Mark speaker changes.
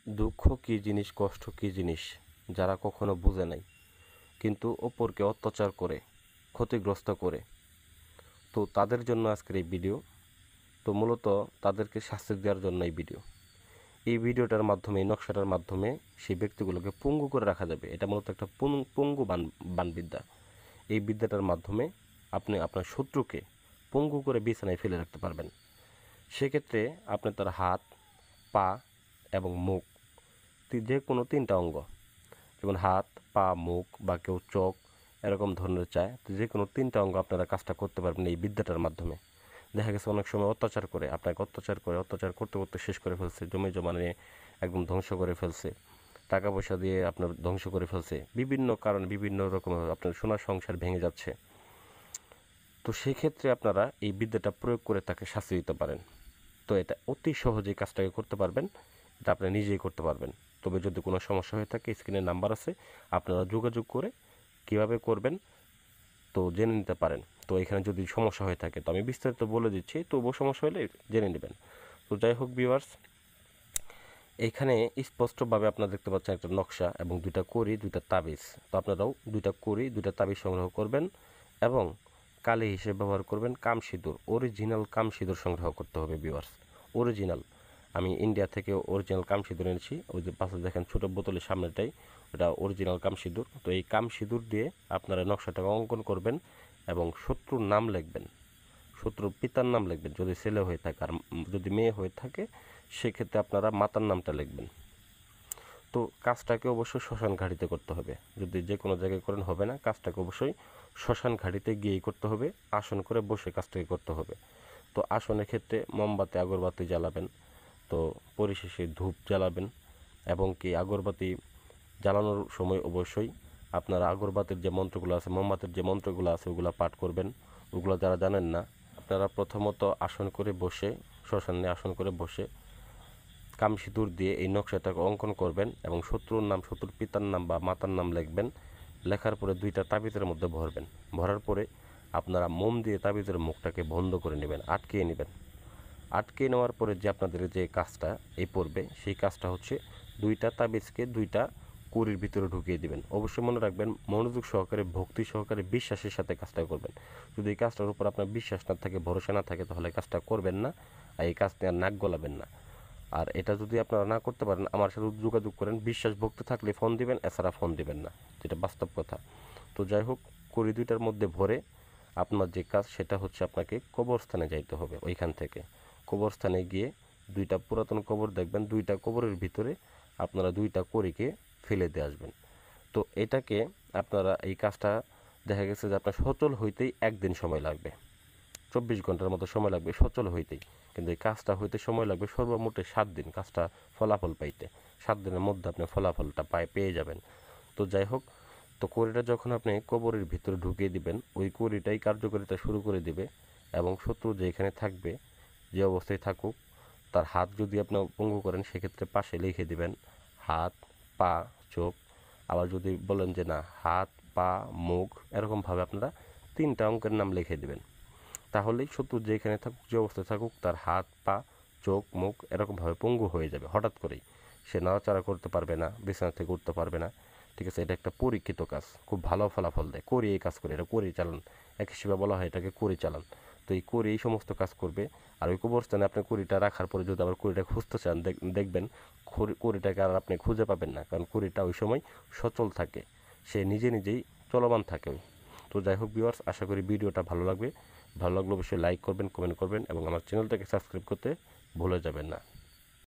Speaker 1: দুঃখ কী জিনিস, কষ্ট কী জিনিস যারা কখনো বুঝে নাই, কিন্তু অপরকে অত্যাচার করে, ক্ষতিগ্রস্ত করে, তো তাদের জন্য আজকের এই ভিডিও। তো মূলত তাদেরকে শাস্তি দেওয়ার জন্য এই ভিডিও। এই ভিডিওটার মাধ্যমে, এই নকশাটার মাধ্যমে সেই ব্যক্তিগুলোকে পঙ্গু করে রাখা যাবে। এটা মূলত একটা পঙ্গু বানবিদ্যা। এই বিদ্যাটার মাধ্যমে আপনি আপনার শত্রুকে পঙ্গু করে বিছানায় ফেলে রাখতে পারবেন। সেক্ষেত্রে আপনি তার হাত, পা এবং মুখ, যে কোনো তিনটা অঙ্গ, যেমন হাত, পা, মুখ বা কেউ চোখ এরকম ধরনের চায়, তো যে কোনো তিনটা অঙ্গ আপনারা কাজটা করতে পারবেন এই বিদ্যাটার মাধ্যমে। দেখা গেছে অনেক সময় অত্যাচার করে, আপনাকে অত্যাচার করতে করতে শেষ করে ফেলছে, জমি জমা নিয়ে একদম ধ্বংস করে ফেলছে, টাকা পয়সা দিয়ে আপনার ধ্বংস করে ফেলছে, বিভিন্ন কারণে বিভিন্ন রকম আপনার সোনার সংসার ভেঙে যাচ্ছে। তো সেক্ষেত্রে আপনারা এই বিদ্যাটা প্রয়োগ করে তাকে শাস্তি দিতে পারেন। তো এটা অতি সহজেই কাজটাকে করতে পারবেন, এটা আপনি নিজেই করতে পারবেন। তবে যদি কোনো সমস্যা হয়ে থাকে, স্ক্রিনে নাম্বার আছে, আপনারা যোগাযোগ করে কিভাবে করবেন তো জেনে নিতে পারেন। তো এখানে যদি সমস্যা হয়ে থাকে তো আমি বিস্তারিত বলে দিচ্ছি, তবুও সমস্যা হলে জেনে নেবেন। তো যাই হোক ভিউয়ার্স, এখানে স্পষ্টভাবে আপনারা দেখতে পাচ্ছেন একটা নকশা এবং দুইটা কড়ি, দুইটা তাবিজ। তো আপনারাও দুইটা কড়ি, দুইটা তাবিজ সংগ্রহ করবেন এবং কালি হিসেবে ব্যবহার করবেন কাম সিঁদুর, অরিজিনাল কাম সিঁদুর সংগ্রহ করতে হবে ভিউয়ার্স, অরিজিনাল। আমি ইন্ডিয়া থেকে অরিজিনাল কাম সিঁদুর এনেছি, ওই যে পাশে দেখেন ছোটো বোতলের সামনেটাই, ওটা অরিজিনাল কাম সিঁদুর। তো এই কাম সিঁদুর দিয়ে আপনারা নকশাটাকে অঙ্কন করবেন এবং শত্রুর নাম লিখবেন, শত্রুর পিতার নাম লিখবেন যদি ছেলে হয়ে থাকে, আর যদি মেয়ে হয়ে থাকে সেক্ষেত্রে আপনারা মাতার নামটা লিখবেন। তো কাজটাকে অবশ্যই শ্মশান ঘাটিতে করতে হবে, যদি যে কোনো জায়গায় করেন হবে না, কাজটাকে অবশ্যই শ্মশান ঘাটিতে গিয়েই করতে হবে, আসন করে বসে কাজটাকে করতে হবে। তো আসনের ক্ষেত্রে মোমবাতি, আগরবাতি জ্বালাবেন, তো পরিশেষে ধূপ জ্বালাবেন এবং কি আগরবাতি জ্বালানোর সময় অবশ্যই আপনারা আগরবাতির যে মন্ত্রগুলো আছে, মোমবাতির যে মন্ত্রগুলো আছে ওগুলো পাঠ করবেন। ওগুলো যারা জানেন না, আপনারা প্রথমত আসন করে বসে, শ্মশানে আসন করে বসে কাম সিঁদুর দিয়ে এই নকশাটাকে অঙ্কন করবেন এবং শত্রুর নাম, শত্রুর পিতার নাম বা মাতার নাম লিখবেন। লেখার পরে দুইটা তাবিজের মধ্যে ভরবেন, ভরার পরে আপনারা মোম দিয়ে তাবিজের মুখটাকে বন্ধ করে নেবেন, আটকিয়ে নেবেন। আটকিয়ে নেওয়ার পরে যে আপনাদের যে কাজটা এই পড়বে, সেই কাজটা হচ্ছে দুইটা তাবিজকে দুইটা কুড়ির ভিতরে ঢুকিয়ে দিবেন। অবশ্যই মনে রাখবেন, মনোযোগ সহকারে, ভক্তি সহকারে, বিশ্বাসের সাথে কাজটা করবেন। যদি এই কাজটার উপর আপনার বিশ্বাস না থাকে, ভরসা না থাকে, তাহলে কাজটা করবেন না, আর এই কাজ নিয়ে নাক গলাবেন না। আর এটা যদি আপনারা না করতে পারেন, আমার সাথে যোগাযোগ করেন, বিশ্বাস ভক্তি থাকলে ফোন দিবেন, এছাড়া ফোন দিবেন না, যেটা বাস্তব কথা। তো যাই হোক, কুড়ি দুইটার মধ্যে ভরে আপনার যে কাজ সেটা হচ্ছে আপনাকে কবরস্থানে যাইতে হবে। ওইখান থেকে কবরস্থানে গিয়ে দুইটা পুরাতন কবর দেখবেন, দুইটা কবরের ভিতরে আপনারা দুইটা কড়িকে ফেলে দিয়ে আসবেন। তো এটাকে আপনারা এই কাজটা দেখা গেছে যে আপনার সচল হইতেই একদিন সময় লাগবে, 24 ঘন্টার মতো সময় লাগবে সচল হইতেই, কিন্তু এই কাজটা হইতে সময় লাগবে সর্বমোটে 7 দিন, কাজটা ফলাফল পাইতে 7 দিনের মধ্যে আপনি ফলাফলটা পেয়ে যাবেন। তো যাই হোক, তো কড়িটা যখন আপনি কবরের ভিতরে ঢুকিয়ে দিবেন, ওই কড়িটাই কার্যকারিতা শুরু করে দিবে এবং শত্রু যেখানে থাকবে, যে অবস্থায় থাকুক, তার হাত যদি আপনি পঙ্গু করেন সেক্ষেত্রে পাশে লিখে দিবেন হাত, পা, চোখ। আবার যদি বলেন যে না, হাত, পা, মুখ, এরকমভাবে আপনারা তিনটা অঙ্কের নাম লিখে দিবেন। তাহলেই শত্রু যেখানে থাকুক, যে অবস্থায় থাকুক, তার হাত, পা, চোখ, মুখ এরকমভাবে পঙ্গু হয়ে যাবে হঠাৎ করেই। সে নাড়াচাড়া করতে পারবে না, বিছানা থেকে উঠতে পারবে না। ঠিক আছে, এটা একটা পরীক্ষিত কাজ, খুব ভালো ফলাফল দেয়। করি এই কাজ করে, এটা করি চালান, এক হিসেবে বলা হয় এটাকে করি চালান। তো এই করি এই সমস্ত কাজ করবে। আর ওই কবরস্থানে আপনি কড়িটা রাখার পরে যদি আবার কড়িটা খুঁজতে চান, দেখবেন কড়িটাকে আর আপনি খুঁজে পাবেন না, কারণ কড়িটা ওই সময় সচল থাকে, সে নিজে নিজেই চলমান থাকে। তো যাই হোক ভিউয়ার্স, আশা করি ভিডিওটা ভালো লাগবে। ভালো লাগলে অবশ্যই লাইক করবেন, কমেন্ট করবেন এবং আমার চ্যানেলটাকে সাবস্ক্রাইব করতে ভুলে যাবেন না।